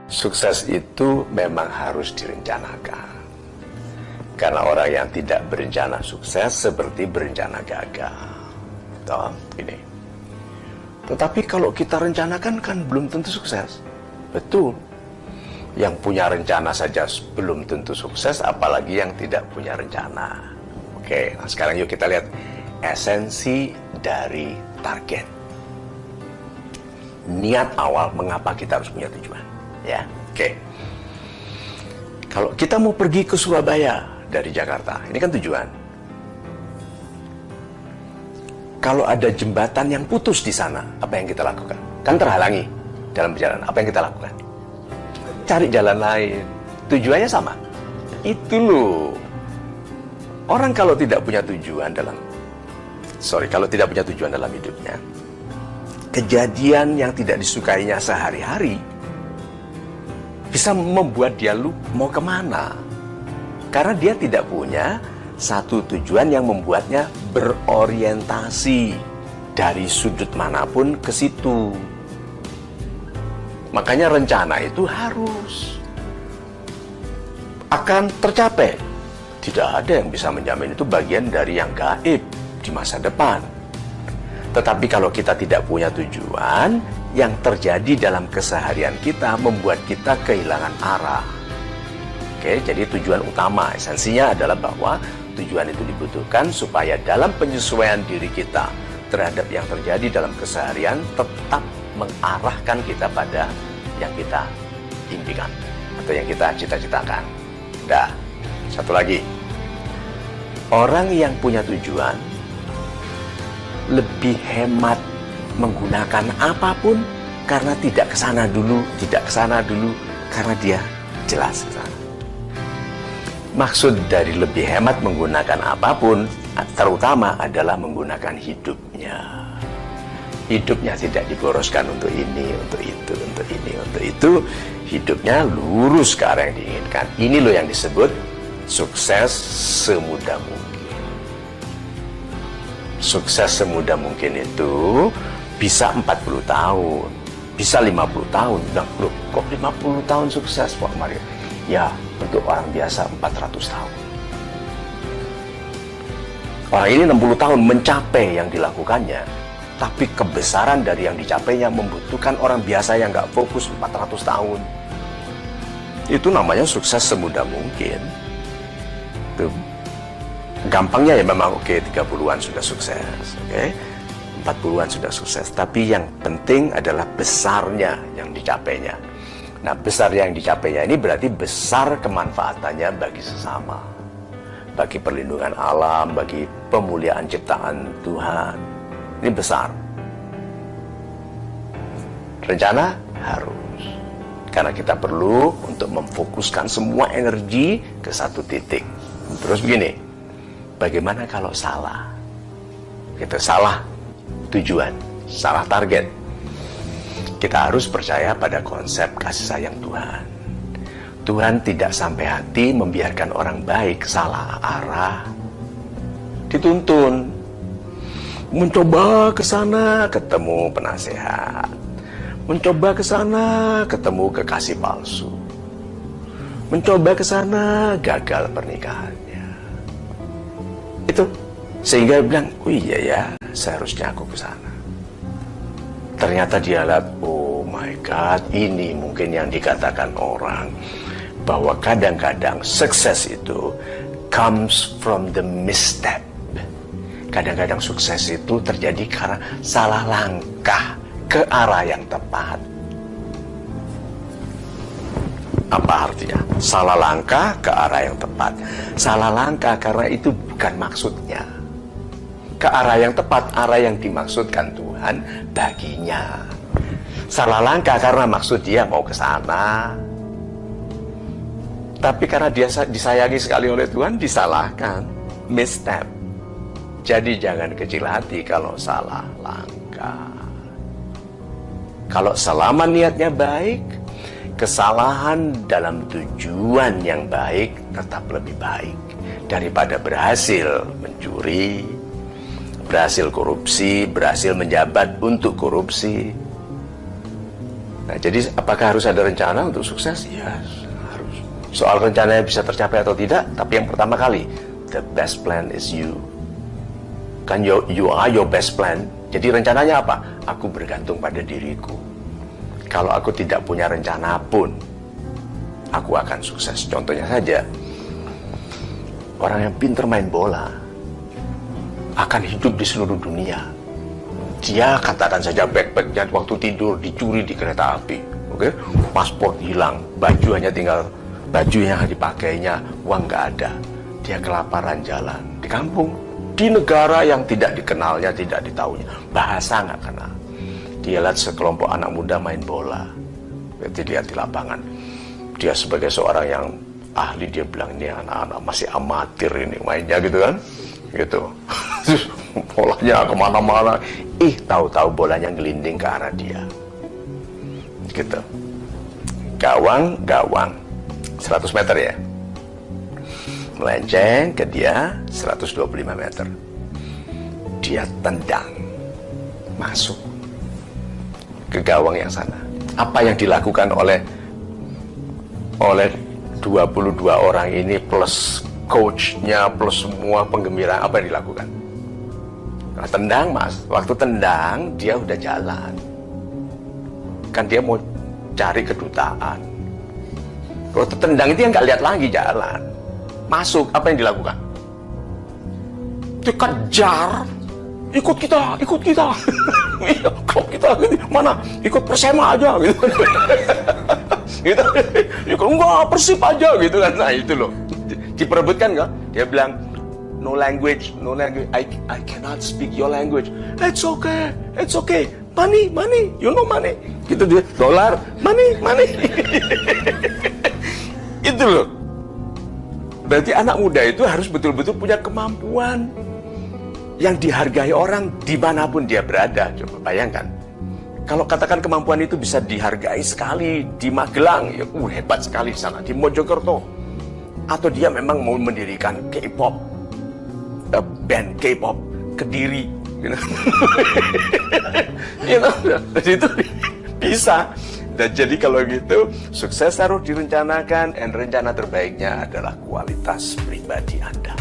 Sukses itu memang harus direncanakan. Karena orang yang tidak berencana sukses seperti berencana gagal. Toh, ini. Tetapi kalau kita rencanakan kan belum tentu sukses. Betul. Yang punya rencana saja belum tentu sukses, apalagi yang tidak punya rencana. Oke, nah sekarang yuk kita lihat esensi dari target. Niat awal mengapa kita harus punya tujuan. Ya, oke. Kalau kita mau pergi ke Surabaya dari Jakarta, ini kan tujuan. Kalau ada jembatan yang putus di sana, apa yang kita lakukan? Kan terhalangi dalam perjalanan. Apa yang kita lakukan? Cari jalan lain. Tujuannya sama. Itu loh. Orang kalau tidak punya tujuan kalau tidak punya tujuan dalam hidupnya, kejadian yang tidak disukainya sehari-hari bisa membuat dia lupa mau kemana. Karena dia tidak punya satu tujuan yang membuatnya berorientasi dari sudut manapun ke situ. Makanya rencana itu harus akan tercapai. Tidak ada yang bisa menjamin, itu bagian dari yang gaib di masa depan. Tetapi kalau kita tidak punya tujuan, yang terjadi dalam keseharian kita membuat kita kehilangan arah. Oke, jadi tujuan utama, esensinya adalah bahwa tujuan itu dibutuhkan supaya dalam penyesuaian diri kita terhadap yang terjadi dalam keseharian tetap mengarahkan kita pada yang kita impikan atau yang kita cita-citakan. Dah, satu lagi. Orang yang punya tujuan lebih hemat menggunakan apapun karena tidak kesana dulu karena dia jelas kesana. Maksud dari lebih hemat menggunakan apapun terutama adalah menggunakan hidupnya. Hidupnya tidak diboroskan untuk ini, untuk itu, untuk ini, untuk itu. Hidupnya lurus ke arah yang diinginkan. Ini loh yang disebut sukses semudah mungkin. Sukses semudah mungkin itu bisa 40 tahun, bisa 50 tahun. Nah, loh, kok 50 tahun sukses Pak Mario? Ya, untuk orang biasa 400 tahun. Orang ini 60 tahun mencapai yang dilakukannya, tapi kebesaran dari yang dicapainya membutuhkan orang biasa yang nggak fokus 400 tahun. Itu namanya sukses semudah mungkin. Tuh. Gampangnya ya memang oke, 30-an sudah sukses, oke, 40-an sudah sukses. Tapi yang penting adalah besarnya yang dicapainya. Nah, besar yang dicapainya ini berarti besar kemanfaatannya bagi sesama, bagi perlindungan alam, bagi pemuliaan ciptaan Tuhan. Ini besar. Rencana harus, karena kita perlu untuk memfokuskan semua energi ke satu titik. Terus begini, bagaimana kalau salah? Kita salah tujuan, salah target. Kita harus percaya pada konsep kasih sayang Tuhan. Tuhan tidak sampai hati membiarkan orang baik salah arah, dituntun. Mencoba ke sana ketemu penasehat, mencoba ke sana ketemu kekasih palsu, mencoba ke sana gagal pernikahannya. Itu sehingga dia bilang, oh iya ya, seharusnya aku ke sana. Ternyata dia lihat, oh my God, ini mungkin yang dikatakan orang bahwa kadang-kadang sukses itu comes from the misstep. Kadang-kadang sukses itu terjadi karena salah langkah ke arah yang tepat. Apa artinya? Salah langkah ke arah yang tepat. Salah langkah karena itu bukan maksudnya. Ke arah yang tepat, arah yang dimaksudkan Tuhan baginya. Salah langkah karena maksud dia mau ke sana. Tapi karena dia disayangi sekali oleh Tuhan, disalahkan. Misstep. Jadi jangan kecil hati kalau salah langkah. Kalau selama niatnya baik, kesalahan dalam tujuan yang baik tetap lebih baik daripada berhasil mencuri, berhasil korupsi, berhasil menjabat untuk korupsi. Nah, jadi apakah harus ada rencana untuk sukses? Ya, harus. Soal rencananya bisa tercapai atau tidak, tapi yang pertama kali, the best plan is you. Kan you are your best plan. Jadi rencananya apa? Aku bergantung pada diriku. Kalau aku tidak punya rencana pun, aku akan sukses. Contohnya saja, orang yang pintar main bola akan hidup di seluruh dunia. Dia katakan saja backpacknya waktu tidur dicuri di kereta api, oke? Paspor hilang, baju hanya tinggal baju yang dipakainya, uang nggak ada. Dia kelaparan jalan di kampung, di negara yang tidak dikenalnya, tidak ditahunya, bahasa nggak kenal. Dia lihat sekelompok anak muda main bola, berarti lihat di lapangan. Dia sebagai seorang yang ahli, dia bilang ini anak-anak masih amatir ini mainnya gitu kan, gitu. Bolanya kemana-mana, tahu-tahu bolanya ngelinding ke arah dia, gitu. Gawang 100 meter ya, melenceng ke dia 125 meter, dia tendang masuk ke gawang yang sana. Apa yang dilakukan oleh 22 orang ini plus coachnya plus semua penggembira, apa yang dilakukan? Nah, tendang mas, waktu tendang dia udah jalan, kan dia mau cari kedutaan. Waktu tendang itu yang nggak lihat lagi, jalan masuk, apa yang dilakukan? Dikejar, ikut kita. Iya, kalau kita mana ikut Persema aja gitu. Gitu. Enggak, Persib aja gitu kan. Nah itu loh, diperebutkan nggak? Dia bilang no language, I cannot speak your language. It's okay, money, you know money. Gitu dia, dolar, money. Itu loh. Berarti anak muda itu harus betul-betul punya kemampuan yang dihargai orang dimanapun dia berada. Coba bayangkan, kalau katakan kemampuan itu bisa dihargai sekali di Magelang, ya hebat sekali di sana, di Mojokerto, atau dia memang mau mendirikan K-pop, band K-pop Kediri, jadi itu bisa. Dan jadi kalau gitu, sukses harus direncanakan, dan rencana terbaiknya adalah kualitas pribadi Anda.